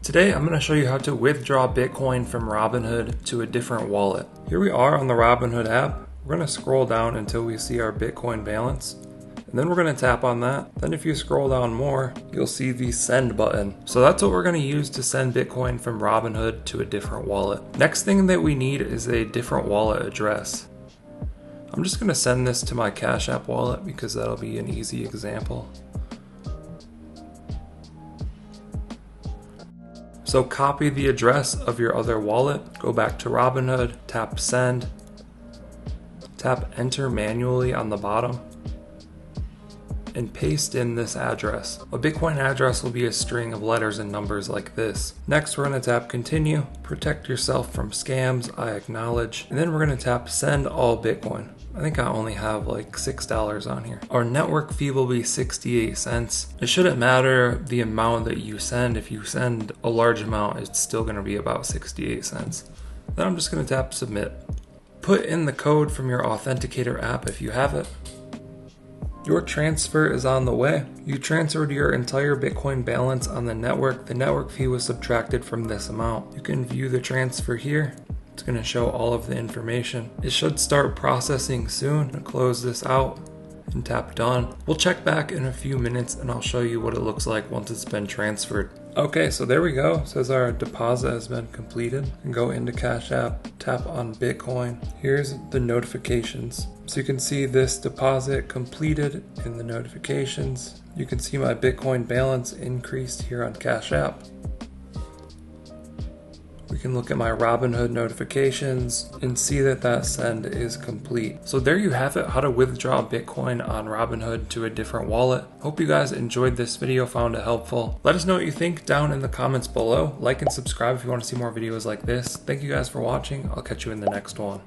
Today I'm going to show you how to withdraw Bitcoin from Robinhood to a different wallet. Here we are on the Robinhood app. We're going to scroll down until we see our Bitcoin balance. And then we're going to tap on that. Then if you scroll down more, you'll see the send button. So that's what we're going to use to send Bitcoin from Robinhood to a different wallet. Next thing that we need is a different wallet address. I'm just going to send this to my Cash App wallet because that'll be an easy example. So copy the address of your other wallet, go back to Robinhood, tap send, tap enter manually on the bottom, and paste in this address. A Bitcoin address will be a string of letters and numbers like this. Next, we're going to tap continue, protect yourself from scams, I acknowledge, and then we're going to tap send all Bitcoin. I think I only have like $6 on here. Our network fee will be 68 cents. It shouldn't matter the amount that you send. If you send a large amount, it's still going to be about 68 cents. Then I'm just going to tap submit. Put in the code from your authenticator app if you have it. Your transfer is on the way. You transferred your entire Bitcoin balance on the network. The network fee was subtracted from this amount. You can view the transfer here. It's going to show all of the information. It should start processing soon. I'll close this out and tap done. We'll check back in a few minutes and I'll show you what it looks like once it's been transferred. Okay, so there we go. It says our deposit has been completed. And go into Cash App, tap on Bitcoin. Here's the notifications. So you can see this deposit completed in the notifications. You can see my Bitcoin balance increased here on Cash App. We can look at my Robinhood notifications and see that that send is complete. So there you have it, how to withdraw Bitcoin on Robinhood to a different wallet. Hope you guys enjoyed this video, found it helpful. Let us know what you think down in the comments below. Like and subscribe if you want to see more videos like this. Thank you guys for watching. I'll catch you in the next one.